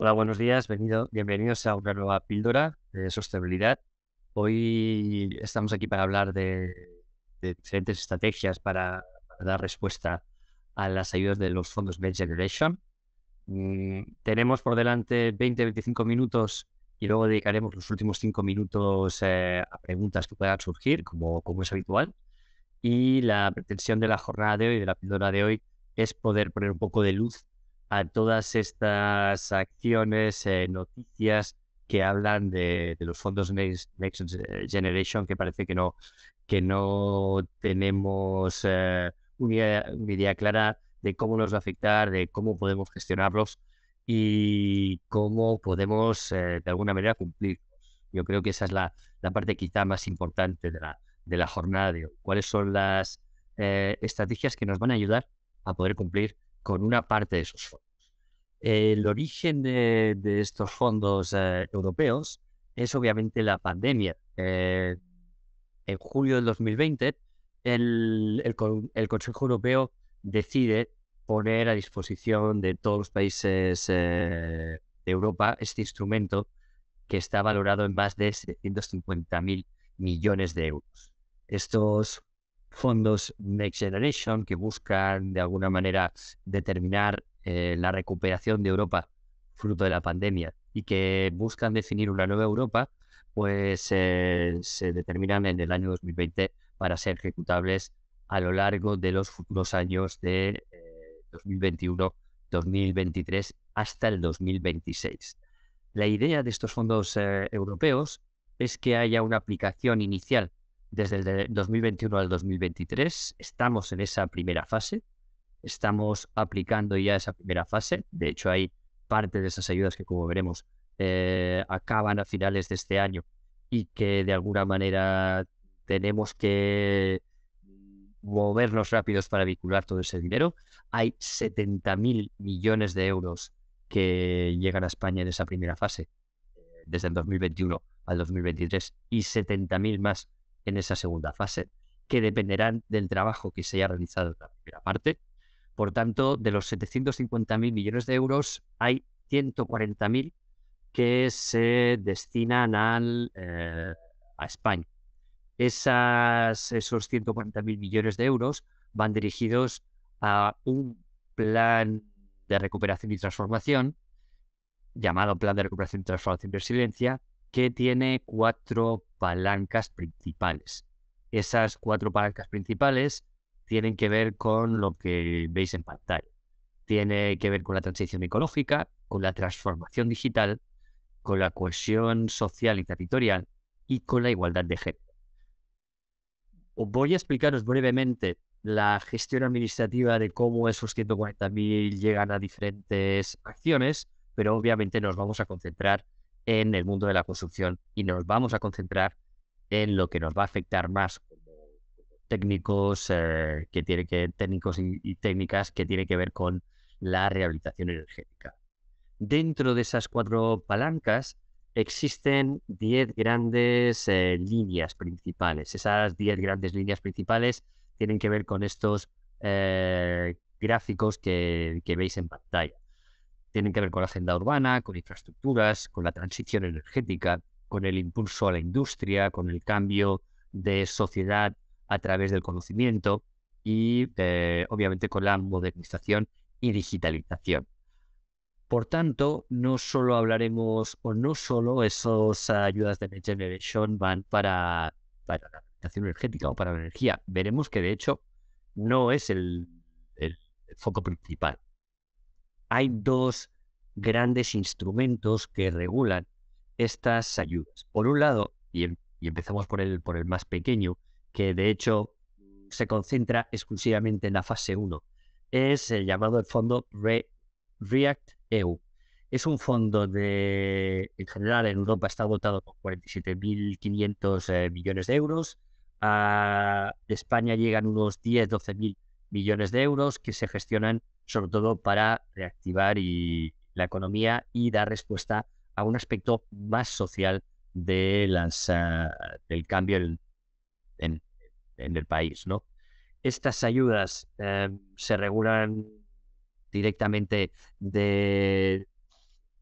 Hola, buenos días. Bienvenidos a una nueva píldora de sostenibilidad. Hoy estamos aquí para hablar de diferentes estrategias para dar respuesta a las ayudas de los fondos Next Generation. Tenemos por delante 20-25 minutos y luego dedicaremos los últimos 5 minutos a preguntas que puedan surgir, como es habitual. Y la pretensión de la jornada de hoy, de la píldora de hoy, es poder poner un poco de luz a todas estas acciones, noticias que hablan de los fondos Next Generation, que parece que no tenemos una idea clara de cómo nos va a afectar, de cómo podemos gestionarlos y cómo podemos de alguna manera cumplir. Yo creo que esa es la parte quizá más importante de la jornada de hoy. ¿Cuáles son las estrategias que nos van a ayudar a poder cumplir con una parte de esos fondos? El origen de estos fondos europeos es obviamente la pandemia. En julio del 2020, el Consejo Europeo decide poner a disposición de todos los países de Europa este instrumento que está valorado en más de 750.000 millones de euros. Estos fondos Next Generation, que buscan de alguna manera determinar la recuperación de Europa fruto de la pandemia y que buscan definir una nueva Europa, pues se determinan en el año 2020 para ser ejecutables a lo largo de los futuros años de 2021, 2023 hasta el 2026. La idea de estos fondos europeos es que haya una aplicación inicial desde el de 2021 al 2023. Estamos en esa primera fase, estamos aplicando ya esa primera fase. De hecho, hay parte de esas ayudas que, como veremos, acaban a finales de este año y que de alguna manera tenemos que movernos rápidos para vincular todo ese dinero. Hay 70.000 millones de euros que llegan a España en esa primera fase, desde el 2021 al 2023, y 70.000 más en esa segunda fase, que dependerán del trabajo que se haya realizado en la primera parte. Por tanto, de los 750.000 millones de euros, hay 140.000 que se destinan a España. Esos 140.000 millones de euros van dirigidos a un plan de recuperación y transformación, llamado Plan de Recuperación y Transformación y Resiliencia, que tiene 4 palancas principales. Esas 4 palancas principales tienen que ver con lo que veis en pantalla. Tiene que ver con la transición ecológica, con la transformación digital, con la cohesión social y territorial y con la igualdad de género. Os voy a explicaros brevemente la gestión administrativa de cómo esos 140.000 llegan a diferentes acciones, pero obviamente nos vamos a concentrar en el mundo de la construcción y nos vamos a concentrar en lo que nos va a afectar más como técnicos, técnicos y técnicas que tiene que ver con la rehabilitación energética. Dentro de esas 4 palancas existen 10 grandes líneas principales. Esas 10 grandes líneas principales tienen que ver con estos gráficos que veis en pantalla. Tienen que ver con la agenda urbana, con infraestructuras, con la transición energética, con el impulso a la industria, con el cambio de sociedad a través del conocimiento y obviamente con la modernización y digitalización. Por tanto, no solo hablaremos o no solo esas ayudas de Next Generation van para la transición energética o para la energía. Veremos que de hecho no es el foco principal. Hay dos grandes instrumentos que regulan estas ayudas. Por un lado, y empezamos por el más pequeño, que de hecho se concentra exclusivamente en la fase uno, es el llamado el fondo React EU. Es un fondo en general en Europa está dotado con 47.500 millones de euros. A España llegan unos 10-12.000 millones de euros que se gestionan sobre todo para reactivar la economía y dar respuesta a un aspecto más social del cambio en, en el país, ¿no? Estas ayudas se regulan directamente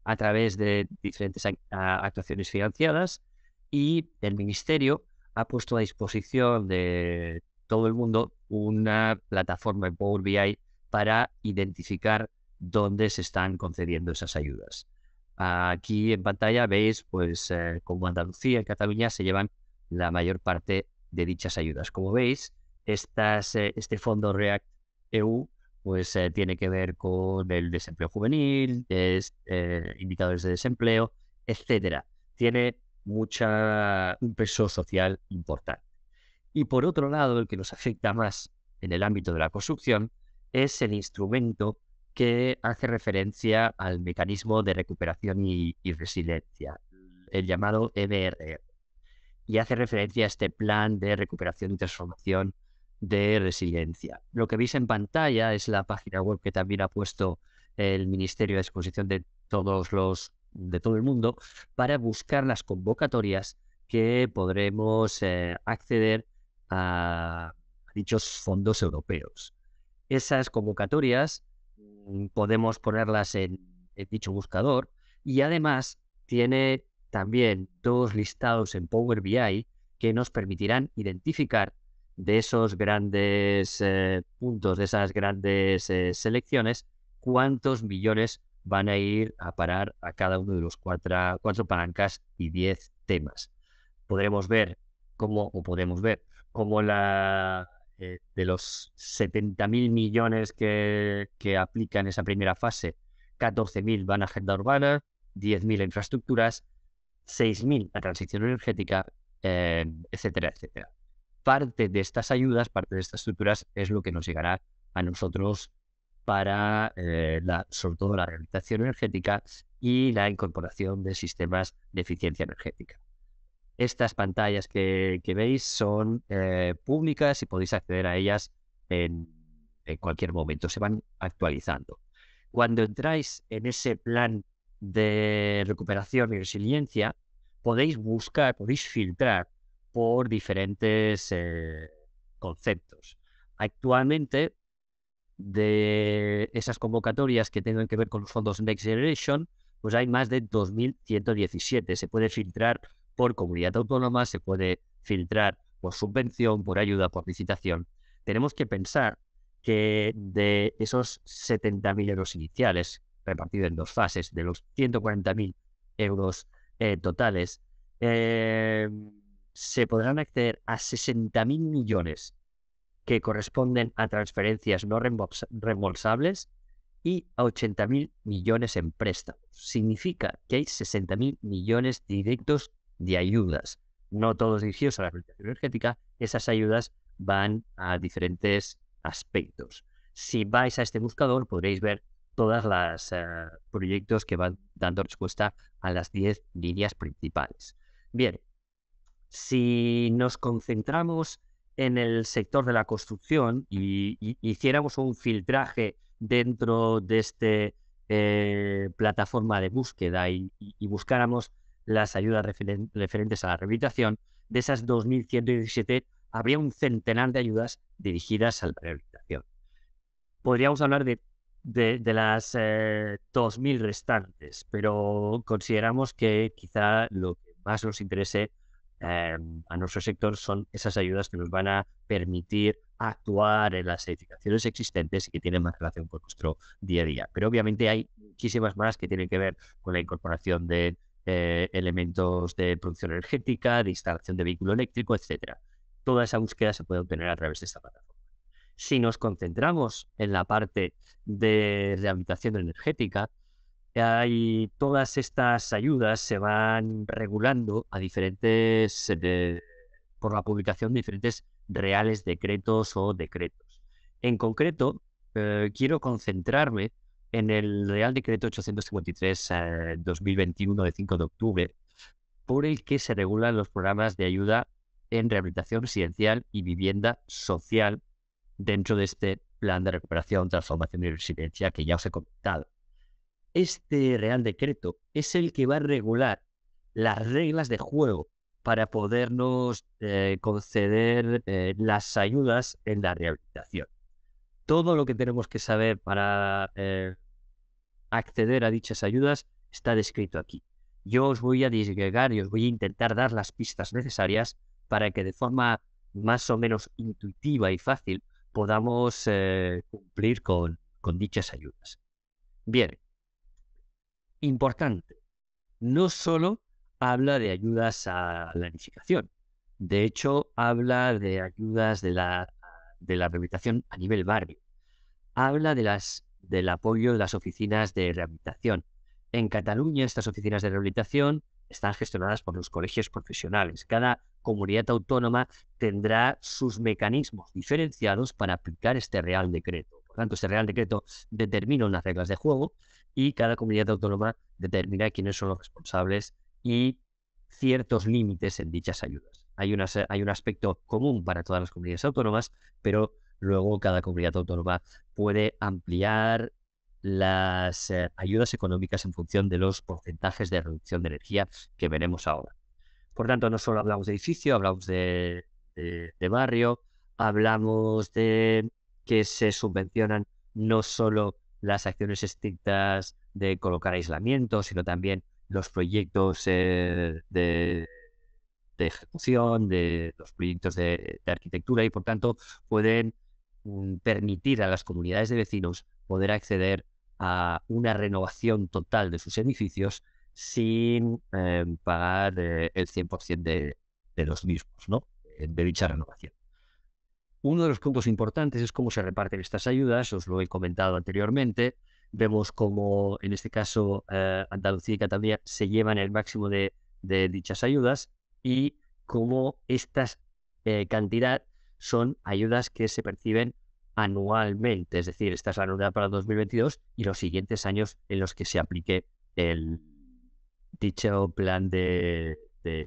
a través de diferentes actuaciones financiadas, y el Ministerio ha puesto a disposición de todo el mundo una plataforma en Power BI para identificar dónde se están concediendo esas ayudas. Aquí en pantalla veis pues cómo Andalucía y Cataluña se llevan la mayor parte de dichas ayudas. Como veis, este fondo React EU pues tiene que ver con el desempleo juvenil, indicadores de desempleo, etcétera. Tiene un peso social importante. Y por otro lado, el que nos afecta más en el ámbito de la construcción es el instrumento que hace referencia al mecanismo de recuperación y resiliencia, el llamado EBRR, y hace referencia a este plan de recuperación y transformación de resiliencia. Lo que veis en pantalla es la página web que también ha puesto el Ministerio a disposición de de todo el mundo, para buscar las convocatorias que podremos acceder a dichos fondos europeos. Esas convocatorias podemos ponerlas en dicho buscador, y además tiene también dos listados en Power BI que nos permitirán identificar de esos grandes puntos, de esas grandes selecciones, cuántos millones van a ir a parar a cada uno de los cuatro palancas y 10 temas. Podremos ver cómo de los 70.000 millones que aplican esa primera fase, 14.000 van a agenda urbana, 10.000 a infraestructuras, 6.000 a transición energética, etcétera, etcétera. Parte de estas ayudas, parte de estas estructuras es lo que nos llegará a nosotros para, sobre todo, la rehabilitación energética y la incorporación de sistemas de eficiencia energética. Estas pantallas que veis son públicas y podéis acceder a ellas en cualquier momento. Se van actualizando. Cuando entráis en ese plan de recuperación y resiliencia, podéis filtrar por diferentes conceptos. Actualmente, de esas convocatorias que tengan que ver con los fondos Next Generation, pues hay más de 2.117. Se puede filtrar por comunidad autónoma, se puede filtrar por subvención, por ayuda, por licitación. Tenemos que pensar que de esos 70.000 euros iniciales, repartidos en dos fases, de los 140.000 euros totales, se podrán acceder a 60.000 millones que corresponden a transferencias no reembolsables y a 80.000 millones en préstamos. Significa que hay 60.000 millones directos de ayudas, no todos dirigidos a la rehabilitación energética. Esas ayudas van a diferentes aspectos. Si vais a este buscador, podréis ver todas las proyectos que van dando respuesta a las 10 líneas principales. Bien, si nos concentramos en el sector de la construcción y hiciéramos un filtraje dentro de este plataforma de búsqueda y buscáramos las ayudas referentes a la rehabilitación, de esas 2.117 habría un centenar de ayudas dirigidas a la rehabilitación. Podríamos hablar de las 2.000 restantes, pero consideramos que quizá lo que más nos interese a nuestro sector son esas ayudas que nos van a permitir actuar en las edificaciones existentes y que tienen más relación con nuestro día a día. Pero obviamente hay muchísimas más que tienen que ver con la incorporación de elementos de producción energética, de instalación de vehículo eléctrico, etcétera. Toda esa búsqueda se puede obtener a través de esta plataforma. Si nos concentramos en la parte de rehabilitación energética, todas estas ayudas se van regulando por la publicación de diferentes reales decretos o decretos. En concreto, quiero concentrarme en el Real Decreto 853-2021 de 5 de octubre, por el que se regulan los programas de ayuda en rehabilitación residencial y vivienda social dentro de este plan de recuperación, transformación y resiliencia que ya os he comentado. Este Real Decreto es el que va a regular las reglas de juego para podernos conceder las ayudas en la rehabilitación. Todo lo que tenemos que saber para acceder a dichas ayudas está descrito aquí. Yo os voy a disgregar y os voy a intentar dar las pistas necesarias para que de forma más o menos intuitiva y fácil podamos cumplir con dichas ayudas. Bien, importante, no solo habla de ayudas a la edificación, de hecho habla de ayudas de la rehabilitación a nivel barrio. Habla del apoyo de las oficinas de rehabilitación. En Cataluña, estas oficinas de rehabilitación están gestionadas por los colegios profesionales. Cada comunidad autónoma tendrá sus mecanismos diferenciados para aplicar este Real Decreto. Por tanto, este Real Decreto determina unas reglas de juego y cada comunidad autónoma determina quiénes son los responsables y ciertos límites en dichas ayudas. Hay un aspecto común para todas las comunidades autónomas, pero luego cada comunidad autónoma puede ampliar las ayudas económicas en función de los porcentajes de reducción de energía que veremos ahora. Por tanto, no solo hablamos de edificio, hablamos de barrio, hablamos de que se subvencionan no solo las acciones estrictas de colocar aislamiento, sino también los proyectos de ejecución, de los proyectos de arquitectura y, por tanto, pueden permitir a las comunidades de vecinos poder acceder a una renovación total de sus edificios sin pagar el 100% de los mismos, ¿no? De dicha renovación. Uno de los puntos importantes es cómo se reparten estas ayudas, os lo he comentado anteriormente. Vemos cómo, en este caso, Andalucía y Cataluña se llevan el máximo de dichas ayudas y cómo estas cantidad son ayudas que se perciben anualmente, es decir, esta es la anualidad para el 2022 y los siguientes años en los que se aplique dicho plan de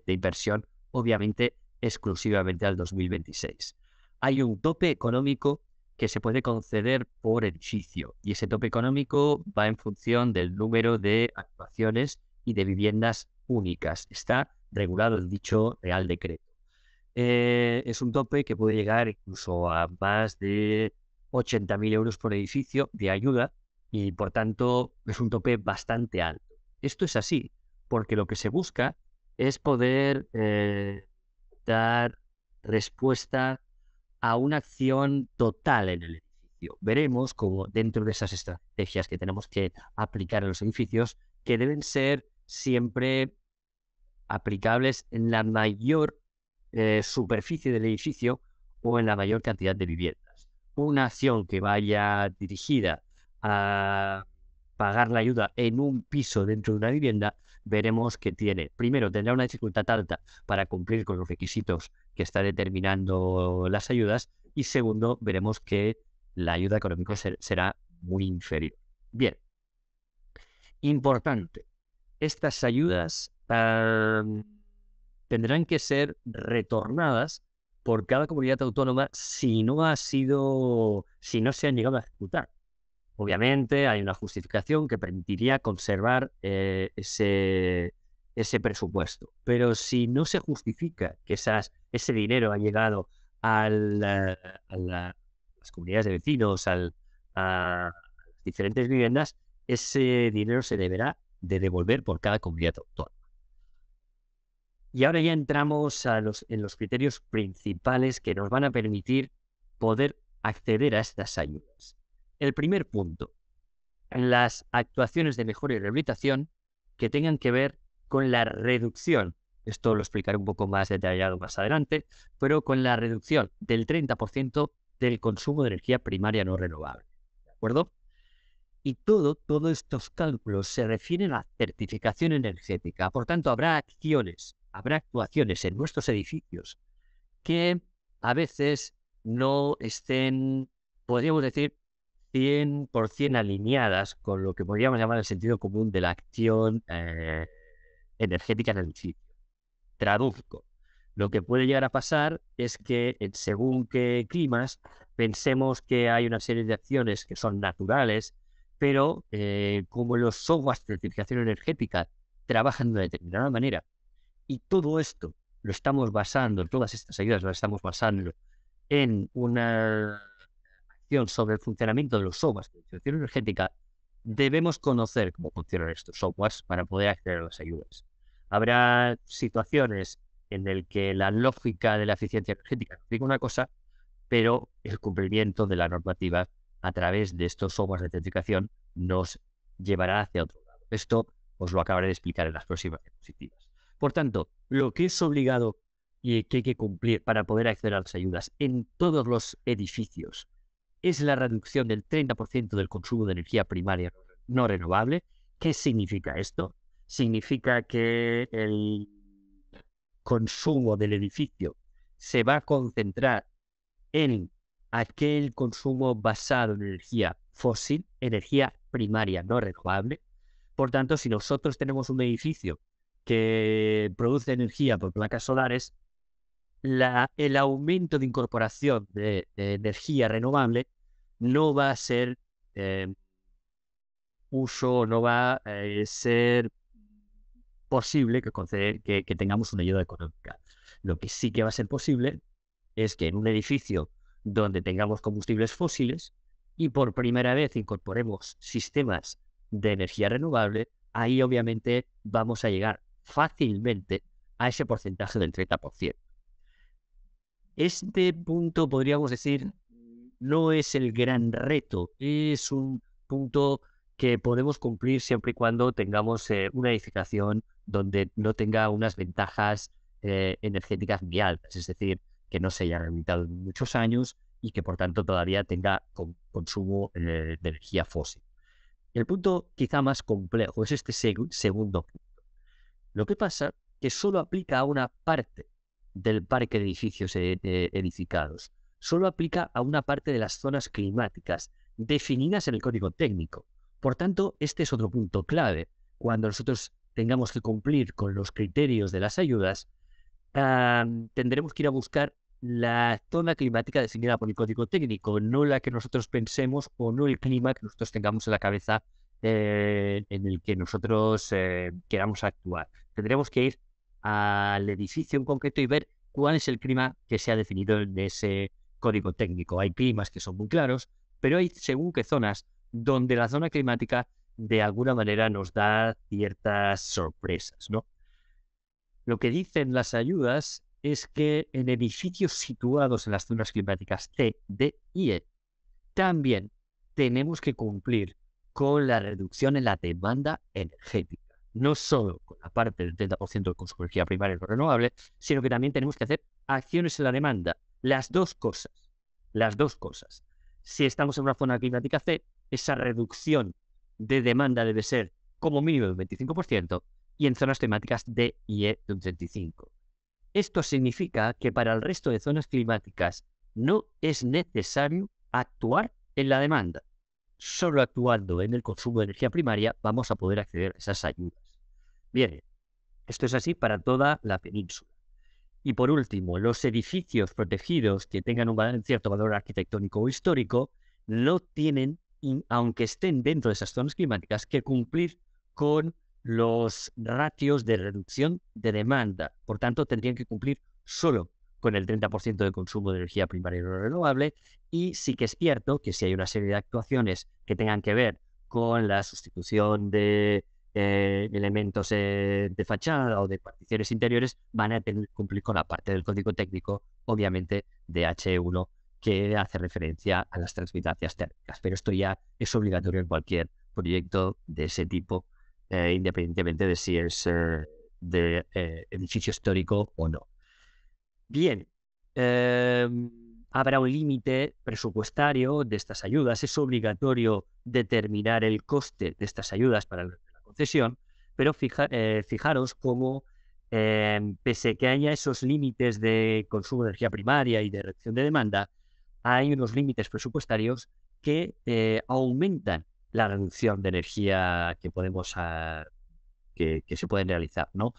inversión, obviamente exclusivamente al 2026. Hay un tope económico que se puede conceder por edificio y ese tope económico va en función del número de actuaciones y de viviendas únicas. Está regulado en dicho Real Decreto. Es un tope que puede llegar incluso a más de 80.000 euros por edificio de ayuda y, por tanto, es un tope bastante alto. Esto es así porque lo que se busca es poder dar respuesta a una acción total en el edificio. Veremos cómo dentro de esas estrategias que tenemos que aplicar en los edificios, que deben ser siempre aplicables en la mayor superficie del edificio o en la mayor cantidad de viviendas. Una acción que vaya dirigida a pagar la ayuda en un piso dentro de una vivienda, veremos que primero, tendrá una dificultad alta para cumplir con los requisitos que está determinando las ayudas y segundo, veremos que la ayuda económica será muy inferior. Bien, importante, estas ayudas tendrán que ser retornadas por cada comunidad autónoma si no se han llegado a ejecutar. Obviamente hay una justificación que permitiría conservar ese presupuesto, pero si no se justifica que ese dinero ha llegado a las comunidades de vecinos, a las diferentes viviendas, ese dinero se deberá de devolver por cada comunidad autónoma. Y ahora ya entramos en los criterios principales que nos van a permitir poder acceder a estas ayudas. El primer punto, las actuaciones de mejora y rehabilitación que tengan que ver con la reducción, esto lo explicaré un poco más detallado más adelante, pero con la reducción del 30% del consumo de energía primaria no renovable. ¿De acuerdo? Y todos estos cálculos se refieren a la certificación energética. Por tanto, habrá actuaciones en nuestros edificios que a veces no estén, podríamos decir, 100% alineadas con lo que podríamos llamar el sentido común de la acción energética en el edificio. Traduzco. Lo que puede llegar a pasar es que según qué climas pensemos que hay una serie de acciones que son naturales, pero como los softwares de certificación energética trabajan de una determinada manera y todo esto lo estamos basando, todas estas ayudas las estamos basando en una acción sobre el funcionamiento de los softwares de certificación energética, debemos conocer cómo funcionan estos softwares para poder acceder a las ayudas. Habrá situaciones en las que la lógica de la eficiencia energética nos diga una cosa, pero el cumplimiento de la normativa a través de estos softwares de certificación nos llevará hacia otro lado. Esto os lo acabaré de explicar en las próximas diapositivas. Por tanto, lo que es obligado y que hay que cumplir para poder acceder a las ayudas en todos los edificios es la reducción del 30% del consumo de energía primaria no renovable. ¿Qué significa esto? Significa que el consumo del edificio se va a concentrar en aquel consumo basado en energía fósil, energía primaria no renovable. Por tanto, si nosotros tenemos un edificio que produce energía por placas solares, el aumento de incorporación de energía renovable no va a ser no va a ser posible que tengamos una ayuda económica. Lo que sí que va a ser posible es que en un edificio donde tengamos combustibles fósiles y por primera vez incorporemos sistemas de energía renovable, ahí obviamente vamos a llegar fácilmente a ese porcentaje del 30%. Este punto, podríamos decir, no es el gran reto, es un punto que podemos cumplir siempre y cuando tengamos una edificación donde no tenga unas ventajas energéticas muy altas, es decir, que no se haya rehabilitado en muchos años y que por tanto todavía tenga consumo de energía fósil. El punto quizá más complejo es este segundo punto. Lo que pasa es que solo aplica a una parte del parque de edificios edificados. Solo aplica a una parte de las zonas climáticas definidas en el código técnico. Por tanto, este es otro punto clave. Cuando nosotros tengamos que cumplir con los criterios de las ayudas, tendremos que ir a buscar la zona climática definida por el código técnico, no la que nosotros pensemos o no el clima que nosotros tengamos en la cabeza en el que nosotros queramos actuar. Tendremos que ir al edificio en concreto y ver cuál es el clima que se ha definido en ese código técnico. Hay climas que son muy claros, pero hay según qué zonas donde la zona climática de alguna manera nos da ciertas sorpresas, ¿no? Lo que dicen las ayudas es que en edificios situados en las zonas climáticas C, D y E también tenemos que cumplir con la reducción en la demanda energética. No solo con la parte del 30% de consumo de energía primaria no renovable, sino que también tenemos que hacer acciones en la demanda. Las dos cosas. Las dos cosas. Si estamos en una zona climática C, esa reducción de demanda debe ser como mínimo de un 25% y en zonas climáticas D y E de un 35%. Esto significa que para el resto de zonas climáticas no es necesario actuar en la demanda. Solo actuando en el consumo de energía primaria vamos a poder acceder a esas ayudas. Bien, esto es así para toda la península. Y por último, los edificios protegidos que tengan un cierto valor arquitectónico o histórico no tienen, aunque estén dentro de esas zonas climáticas, que cumplir con los ratios de reducción de demanda. Por tanto, tendrían que cumplir solo con el 30% de consumo de energía primaria no renovable. Y sí que es cierto que si hay una serie de actuaciones que tengan que ver con la sustitución de elementos de fachada o de particiones interiores, van a tener que cumplir con la parte del código técnico, obviamente, de H1, que hace referencia a las transmitancias térmicas. Pero esto ya es obligatorio en cualquier proyecto de ese tipo, independientemente de si es de edificio histórico o no. Bien, habrá un límite presupuestario de estas ayudas. Es obligatorio determinar el coste de estas ayudas para la concesión, pero fijaros cómo, pese a que haya esos límites de consumo de energía primaria y de reducción de demanda, hay unos límites presupuestarios que aumentan la reducción de energía que podemos que se pueden realizar, ¿no?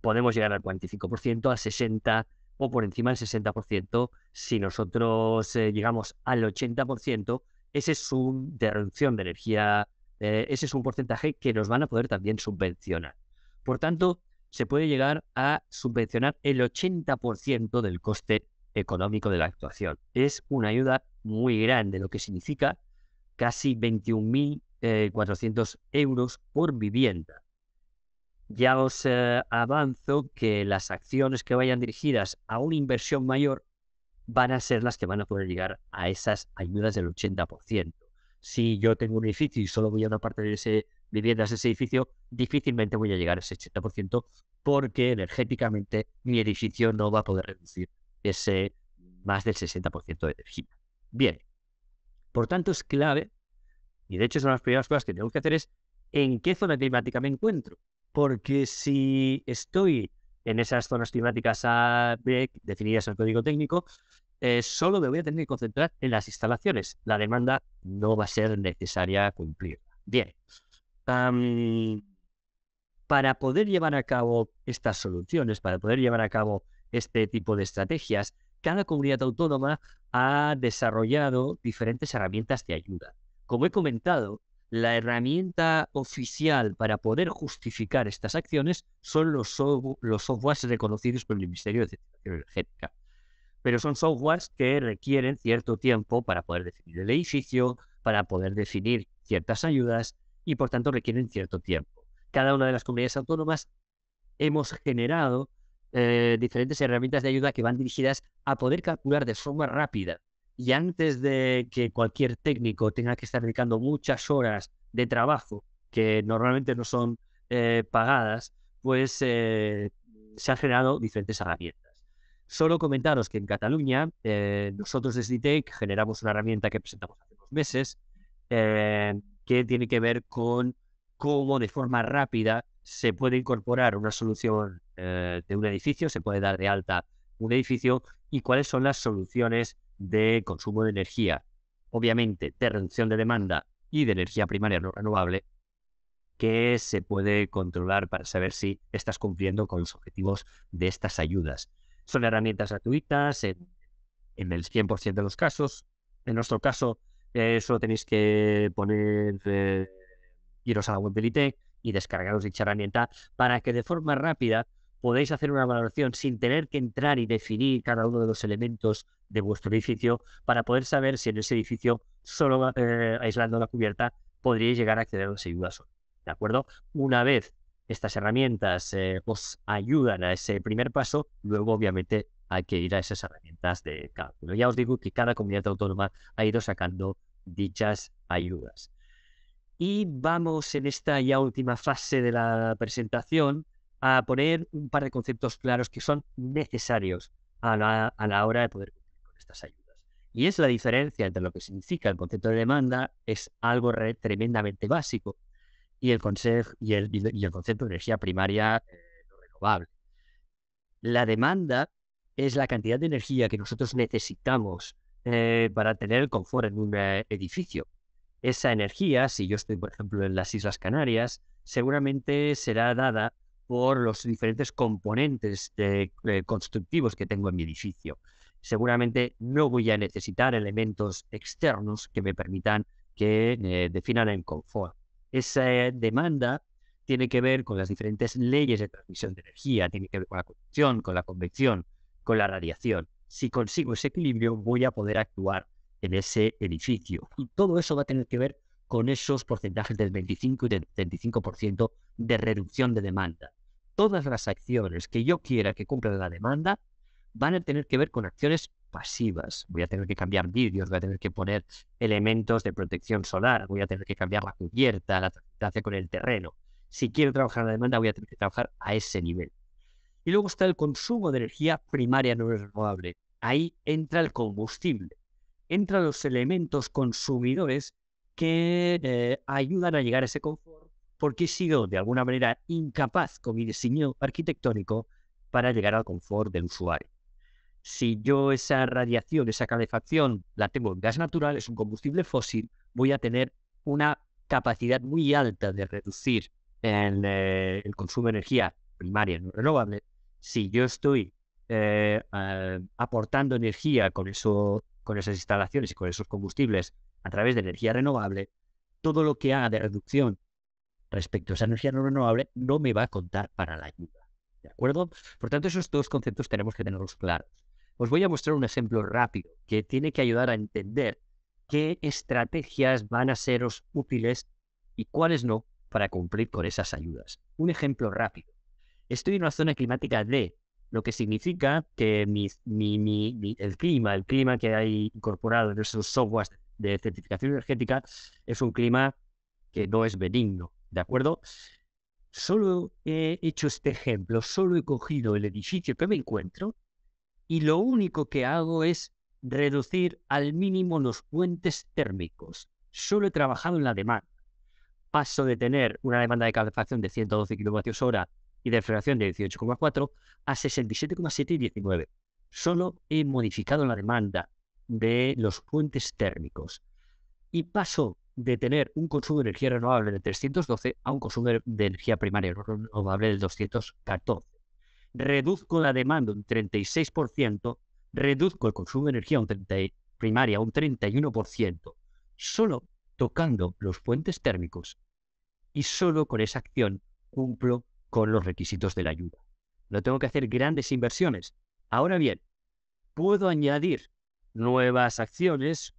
Podemos llegar al 45%, al 60% o por encima del 60%. Si nosotros llegamos al 80%, ese es de reducción de energía, ese es un porcentaje que nos van a poder también subvencionar. Por tanto, se puede llegar a subvencionar el 80% del coste económico de la actuación. Es una ayuda muy grande, lo que significa casi 21.400 euros por vivienda. Ya os avanzo que las acciones que vayan dirigidas a una inversión mayor van a ser las que van a poder llegar a esas ayudas del 80%. Si yo tengo un edificio y solo voy a una parte de ese viviendas de ese edificio, difícilmente voy a llegar a ese 80% porque energéticamente mi edificio no va a poder reducir ese más del 60% de energía. Bien, por tanto es clave, y de hecho son las primeras cosas que tenemos que hacer es en qué zona climática me encuentro. Porque si estoy en esas zonas climáticas A, B, definidas en el código técnico, solo me voy a tener que concentrar en las instalaciones. La demanda no va a ser necesaria cumplir. Bien. Para poder llevar a cabo estas soluciones, para poder llevar a cabo este tipo de estrategias, cada comunidad autónoma ha desarrollado diferentes herramientas de ayuda. Como he comentado, la herramienta oficial para poder justificar estas acciones son los softwares reconocidos por el Ministerio de Transición Energética. Pero son softwares que requieren cierto tiempo para poder definir el edificio, para poder definir ciertas ayudas y por tanto requieren cierto tiempo. Cada una de las comunidades autónomas hemos generado diferentes herramientas de ayuda que van dirigidas a poder calcular de forma rápida y antes de que cualquier técnico tenga que estar dedicando muchas horas de trabajo que normalmente no son pagadas, pues se han generado diferentes herramientas. Solo comentaros que en Cataluña nosotros desde ITEC generamos una herramienta que presentamos hace unos meses que tiene que ver con cómo de forma rápida se puede incorporar una solución de un edificio, se puede dar de alta un edificio y cuáles son las soluciones de consumo de energía, obviamente de reducción de demanda y de energía primaria no renovable, que se puede controlar para saber si estás cumpliendo con los objetivos de estas ayudas. Son herramientas gratuitas en el 100% de los casos. En nuestro caso, solo tenéis que iros a la web del ITEC y descargaros dicha herramienta para que de forma rápida podáis hacer una valoración sin tener que entrar y definir cada uno de los elementos de vuestro edificio para poder saber si en ese edificio, solo aislando la cubierta, podríais llegar a acceder a las ayudas. ¿De acuerdo? Una vez estas herramientas os ayudan a ese primer paso, luego obviamente hay que ir a esas herramientas de cálculo. Ya os digo que cada comunidad autónoma ha ido sacando dichas ayudas. Y vamos en esta ya última fase de la presentación a poner un par de conceptos claros que son necesarios a la hora de poder cumplir con estas ayudas. Y es la diferencia entre lo que significa el concepto de demanda, es algo tremendamente básico, y el concepto de energía primaria no renovable. La demanda es la cantidad de energía que nosotros necesitamos para tener el confort en un edificio. Esa energía, si yo estoy, por ejemplo, en las Islas Canarias, seguramente será dada por los diferentes componentes constructivos que tengo en mi edificio. Seguramente no voy a necesitar elementos externos que me permitan que definan el confort. Esa demanda tiene que ver con las diferentes leyes de transmisión de energía, tiene que ver con la conducción, con la convección, con la radiación. Si consigo ese equilibrio, voy a poder actuar en ese edificio. Y todo eso va a tener que ver con esos porcentajes del 25 y del 75% de reducción de demanda. Todas las acciones que yo quiera que cumplan la demanda van a tener que ver con acciones pasivas. Voy a tener que cambiar vidrios, voy a tener que poner elementos de protección solar, voy a tener que cambiar la cubierta, la transitancia con el terreno. Si quiero trabajar en la demanda, voy a tener que trabajar a ese nivel. Y luego está el consumo de energía primaria no renovable. Ahí entra el combustible, entran los elementos consumidores que ayudan a llegar a ese confort, porque he sido de alguna manera incapaz con mi diseño arquitectónico para llegar al confort del usuario. Si yo esa radiación, esa calefacción la tengo en gas natural, es un combustible fósil, voy a tener una capacidad muy alta de reducir el consumo de energía primaria no renovable. Si yo estoy aportando energía con esas instalaciones y con esos combustibles a través de energía renovable, todo lo que haga de reducción respecto a esa energía no renovable no me va a contar para la ayuda. ¿De acuerdo? Por tanto, esos dos conceptos tenemos que tenerlos claros. Os voy a mostrar un ejemplo rápido que tiene que ayudar a entender qué estrategias van a seros útiles y cuáles no para cumplir con esas ayudas. Un ejemplo rápido. Estoy en una zona climática D, lo que significa que el clima que hay incorporado en esos softwares de certificación energética es un clima que no es benigno, ¿de acuerdo? Solo he hecho este ejemplo, solo he cogido el edificio que me encuentro y lo único que hago es reducir al mínimo los puentes térmicos. Solo he trabajado en la demanda. Paso de tener una demanda de calefacción de 112 kilovatios hora y de refrigeración de 18,4 a 67,7 y 19. Solo he modificado la demanda de los puentes térmicos. Y paso de tener un consumo de energía renovable de 312 a un consumo de energía primaria renovable del 214. Reduzco la demanda un 36%, reduzco el consumo de energía primaria un 31%, solo tocando los puentes térmicos, y solo con esa acción cumplo con los requisitos de la ayuda. No tengo que hacer grandes inversiones. Ahora bien, puedo añadir nuevas acciones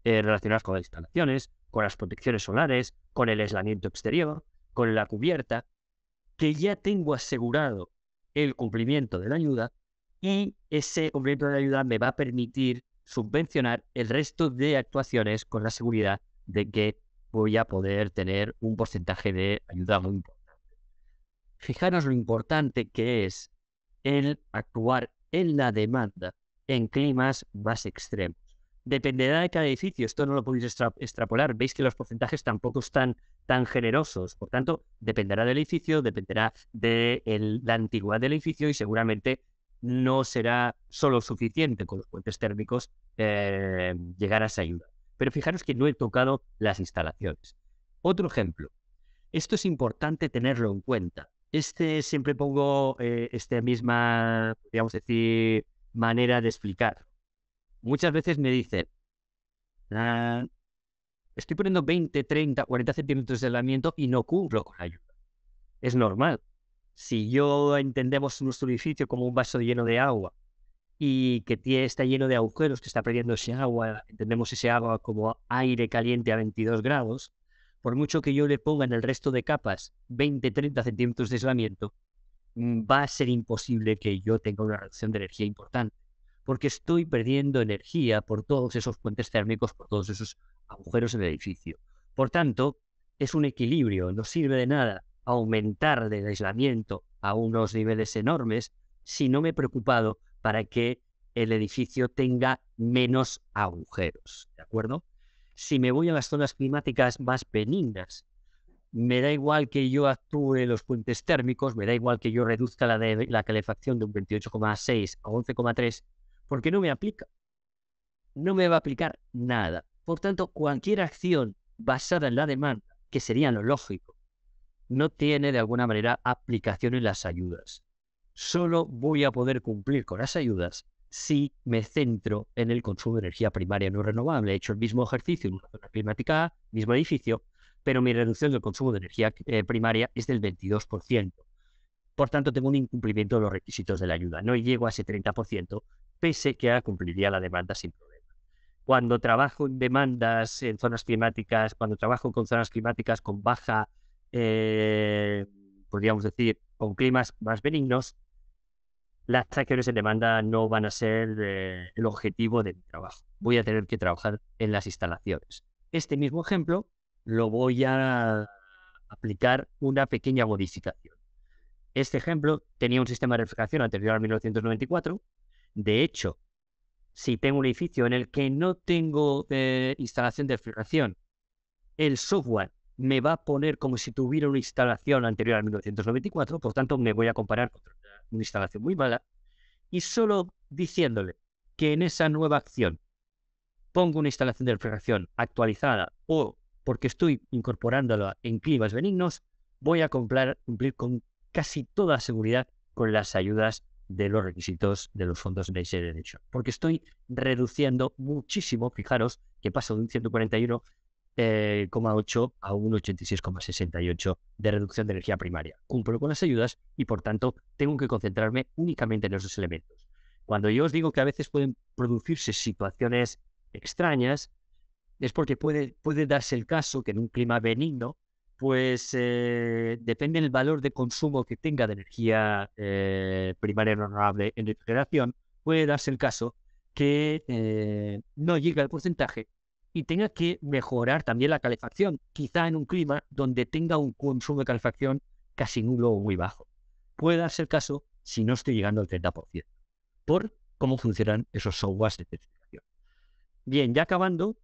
relacionadas con las instalaciones, con las protecciones solares, con el aislamiento exterior, con la cubierta, que ya tengo asegurado el cumplimiento de la ayuda, y ese cumplimiento de la ayuda me va a permitir subvencionar el resto de actuaciones con la seguridad de que voy a poder tener un porcentaje de ayuda muy importante. Fijaros lo importante que es el actuar en la demanda en climas más extremos. Dependerá de cada edificio, esto no lo podéis extrapolar, veis que los porcentajes tampoco están tan generosos, por tanto, dependerá del edificio, dependerá de la antigüedad del edificio y seguramente no será solo suficiente con los puentes térmicos llegar a esa ayuda. Pero fijaros que no he tocado las instalaciones. Otro ejemplo, esto es importante tenerlo en cuenta. Siempre pongo esta misma, podríamos decir, manera de explicar. Muchas veces me dicen, estoy poniendo 20, 30, 40 centímetros de aislamiento y no cumplo con la ayuda. Es normal. Si yo entendemos nuestro edificio como un vaso lleno de agua y que está lleno de agujeros, que está perdiendo ese agua, entendemos ese agua como aire caliente a 22 grados, por mucho que yo le ponga en el resto de capas 20, 30 centímetros de aislamiento, va a ser imposible que yo tenga una reducción de energía importante, porque estoy perdiendo energía por todos esos puentes térmicos, por todos esos agujeros en el edificio. Por tanto, es un equilibrio, no sirve de nada aumentar el aislamiento a unos niveles enormes si no me he preocupado para que el edificio tenga menos agujeros, ¿de acuerdo? Si me voy a las zonas climáticas más benignas, me da igual que yo actúe en los puentes térmicos, me da igual que yo reduzca la calefacción de un 28,6 a 11,3, porque no me aplica. No me va a aplicar nada. Por tanto, cualquier acción basada en la demanda, que sería lo lógico, no tiene de alguna manera aplicación en las ayudas. Solo voy a poder cumplir con las ayudas si me centro en el consumo de energía primaria no renovable. He hecho el mismo ejercicio en una zona climática A, mismo edificio, pero mi reducción del consumo de energía primaria es del 22%. Por tanto, tengo un incumplimiento de los requisitos de la ayuda. No llego a ese 30%, pese que cumpliría la demanda sin problema. Cuando trabajo en demandas en zonas climáticas, cuando trabajo con zonas climáticas con baja, podríamos decir, con climas más benignos, las acciones en demanda no van a ser el objetivo de mi trabajo. Voy a tener que trabajar en las instalaciones. Este mismo ejemplo lo voy a aplicar una pequeña modificación. Este ejemplo tenía un sistema de refrigeración anterior a 1994. De hecho, si tengo un edificio en el que no tengo instalación de refrigeración, el software me va a poner como si tuviera una instalación anterior a 1994, por tanto me voy a comparar con una instalación muy mala, y solo diciéndole que en esa nueva acción pongo una instalación de refrigeración actualizada o porque estoy incorporándola en climas benignos, voy a cumplir con casi toda seguridad con las ayudas de los requisitos de los fondos Next Generation, porque estoy reduciendo muchísimo. Fijaros que paso de un 141,8 a un 86,68 de reducción de energía primaria. Cumplo con las ayudas y, por tanto, tengo que concentrarme únicamente en esos elementos. Cuando yo os digo que a veces pueden producirse situaciones extrañas, es porque puede darse el caso que en un clima benigno, pues depende del valor de consumo que tenga de energía primaria no renovable en refrigeración, puede darse el caso que no llegue al porcentaje y tenga que mejorar también la calefacción, quizá en un clima donde tenga un consumo de calefacción casi nulo o muy bajo. Puede darse el caso si no estoy llegando al 30%, por cómo funcionan esos softwares de certificación. Bien, ya acabando,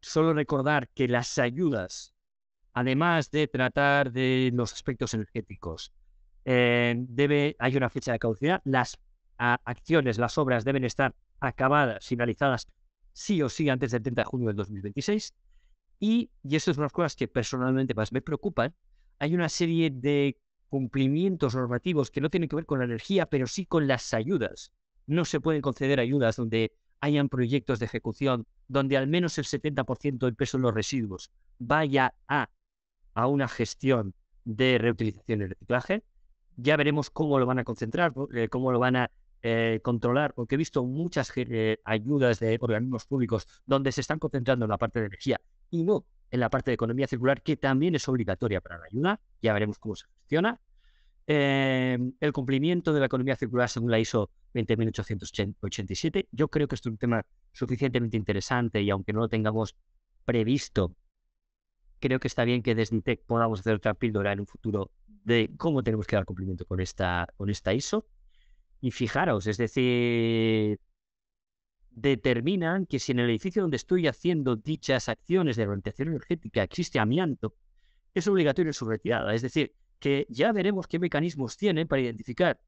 solo recordar que las ayudas, además de tratar de los aspectos energéticos, hay una fecha de caducidad. Las acciones, las obras deben estar acabadas, finalizadas, sí o sí antes del 30 de junio del 2026. Y eso es una de las cosas que personalmente más me preocupan. Hay una serie de cumplimientos normativos que no tienen que ver con la energía, pero sí con las ayudas. No se pueden conceder ayudas donde hayan proyectos de ejecución donde al menos el 70% del peso de los residuos vaya a una gestión de reutilización y reciclaje. Ya veremos cómo lo van a concentrar, cómo lo van a controlar, porque he visto muchas ayudas de organismos públicos donde se están concentrando en la parte de energía y no en la parte de economía circular, que también es obligatoria para la ayuda. Ya veremos cómo se gestiona. El cumplimiento de la economía circular según la ISO 20887. Yo creo que esto es un tema suficientemente interesante y aunque no lo tengamos previsto, creo que está bien que desde ITEC podamos hacer otra píldora en un futuro de cómo tenemos que dar cumplimiento con esta ISO. Y fijaros, es decir, determinan que si en el edificio donde estoy haciendo dichas acciones de orientación energética existe amianto, es obligatorio su retirada. Es decir, que ya veremos qué mecanismos tienen para identificar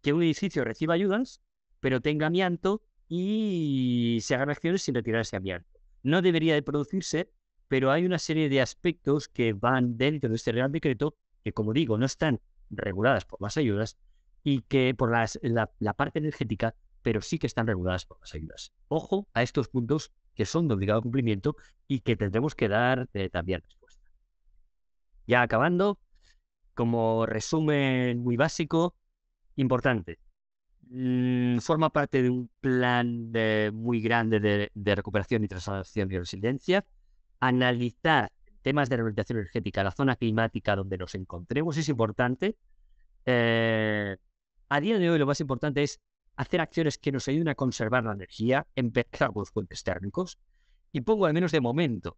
que un edificio reciba ayudas, pero tenga amianto y se hagan acciones sin retirar ese amianto. No debería de producirse, pero hay una serie de aspectos que van dentro de este Real Decreto que, como digo, no están reguladas por las ayudas y que por la parte energética, pero sí que están reguladas por las ayudas. Ojo a estos puntos que son de obligado cumplimiento y que tendremos que dar también respuesta. Ya acabando, como resumen muy básico, importante. Forma parte de un plan muy grande de recuperación y transformación y resiliencia. Analizar temas de rehabilitación energética, la zona climática donde nos encontremos es importante. A día de hoy lo más importante es hacer acciones que nos ayuden a conservar la energía, empezar con los puentes térmicos. Y pongo al menos de momento,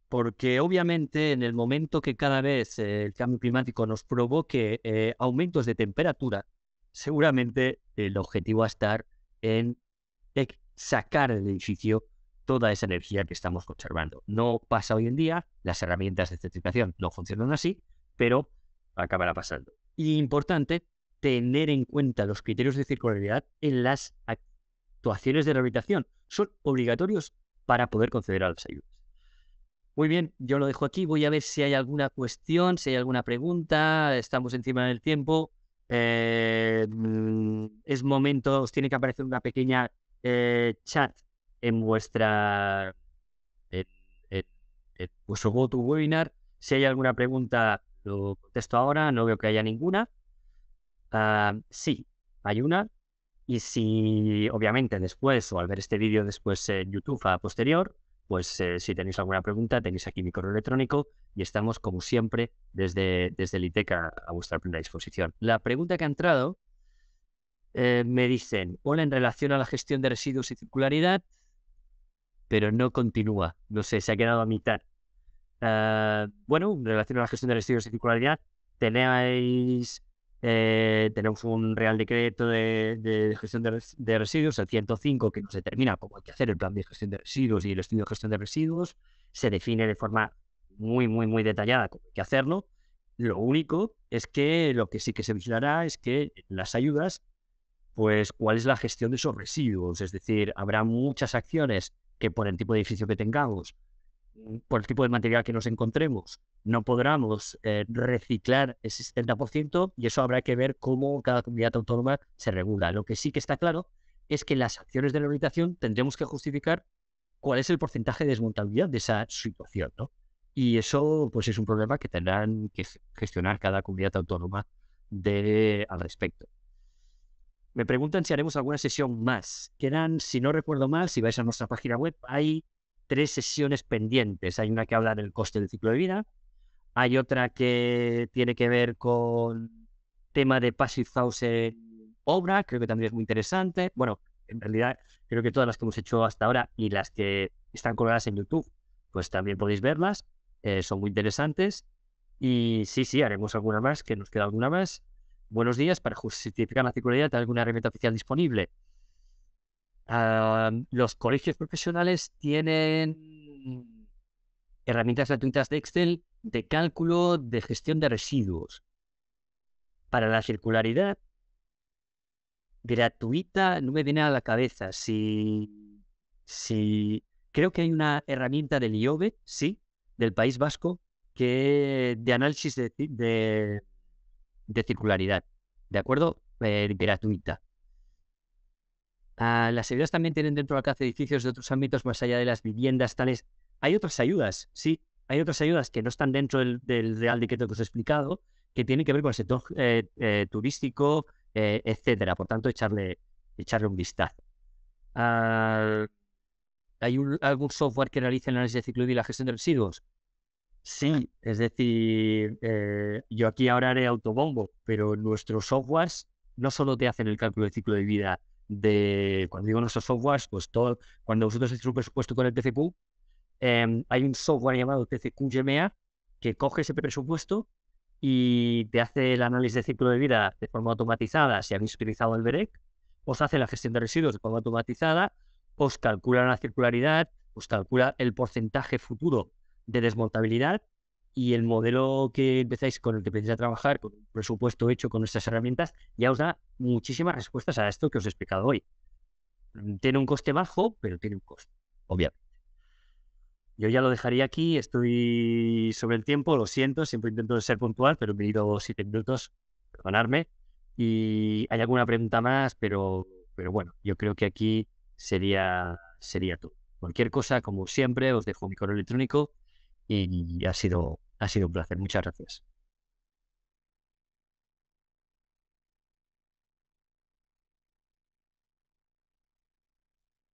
porque obviamente en el momento que cada vez el cambio climático nos provoque aumentos de temperatura, seguramente el objetivo va a estar en sacar del edificio toda esa energía que estamos conservando. No pasa hoy en día, las herramientas de certificación no funcionan así, pero acabará pasando. Y importante, tener en cuenta los criterios de circularidad en las actuaciones de rehabilitación. Son obligatorios para poder conceder a las ayudas. Muy bien, yo lo dejo aquí. Voy a ver si hay alguna cuestión, si hay alguna pregunta. Estamos encima del tiempo. Es momento, os tiene que aparecer una pequeña chat en en, en- en vuestro GoToWebinar. Si hay alguna pregunta, lo contesto ahora. No veo que haya ninguna. Sí, hay una. Y si, obviamente, después o al ver este vídeo después en YouTube a posterior, pues si tenéis alguna pregunta, tenéis aquí mi correo electrónico y estamos, como siempre, desde el ITEC a vuestra plena disposición. La pregunta que ha entrado me dicen, hola, en relación a la gestión de residuos y circularidad, pero no continúa. No sé, se ha quedado a mitad. Bueno, en relación a la gestión de residuos y circularidad, tenemos un Real Decreto de gestión de residuos, el 105, que nos determina cómo hay que hacer el plan de gestión de residuos y el estudio de gestión de residuos. Se define de forma muy detallada cómo hay que hacerlo. Lo único es que lo que sí que se vigilará es que las ayudas, pues cuál es la gestión de esos residuos. Es decir, habrá muchas acciones que por el tipo de edificio que tengamos, por el tipo de material que nos encontremos, no podamos reciclar ese 70% y eso habrá que ver cómo cada comunidad autónoma se regula. Lo que sí que está claro es que en las acciones de rehabilitación tendremos que justificar cuál es el porcentaje de desmontabilidad de esa situación, ¿no? Y eso pues es un problema que tendrán que gestionar cada comunidad autónoma al respecto. Me preguntan si haremos alguna sesión más. Quedan, si no recuerdo mal, si vais a nuestra página web, hay 3 sesiones pendientes. Hay una que habla del coste del ciclo de vida, hay otra que tiene que ver con tema de Passive House en obra, creo que también es muy interesante. Bueno, en realidad creo que todas las que hemos hecho hasta ahora y las que están colgadas en YouTube, pues también podéis verlas, son muy interesantes. Y sí, sí, haremos alguna más, que nos queda alguna más. Buenos días, para justificar la circularidad, ¿hay alguna herramienta oficial disponible? Los colegios profesionales tienen herramientas gratuitas de Excel de cálculo de gestión de residuos. Para la circularidad, gratuita, no me viene a la cabeza. Si creo que hay una herramienta del IOBE, sí, del País Vasco, que de análisis de circularidad, ¿de acuerdo? Gratuita. Las ayudas también tienen dentro del alcance edificios de otros ámbitos más allá de las viviendas, tales. Hay otras ayudas, sí, hay otras ayudas que no están dentro del Real Decreto que os he explicado, que tienen que ver con el sector turístico, etcétera. Por tanto, echarle un vistazo. Ah, ¿Hay algún software que realice el análisis de ciclo de vida y la gestión de residuos? Sí, es decir, yo aquí ahora haré autobombo, pero nuestros softwares no solo te hacen el cálculo de ciclo de vida cuando digo nuestros softwares, pues todo, cuando vosotros hacéis un presupuesto con el TCQ, hay un software llamado TCQ GMA que coge ese presupuesto y te hace el análisis de ciclo de vida de forma automatizada si habéis utilizado el BEREC, os hace la gestión de residuos de forma automatizada, os calcula la circularidad, os calcula el porcentaje futuro de desmontabilidad y el modelo que empezáis con el que empezáis a trabajar, con un presupuesto hecho con nuestras herramientas, ya os da muchísimas respuestas a esto que os he explicado hoy. Tiene un coste bajo, pero tiene un coste, obviamente. Yo ya lo dejaría aquí, estoy sobre el tiempo, lo siento, siempre intento ser puntual, pero me he ido 7 minutos, perdonadme. Y hay alguna pregunta más, pero bueno, yo creo que aquí sería todo. Cualquier cosa, como siempre, os dejo mi correo electrónico y ha sido un placer. Muchas gracias.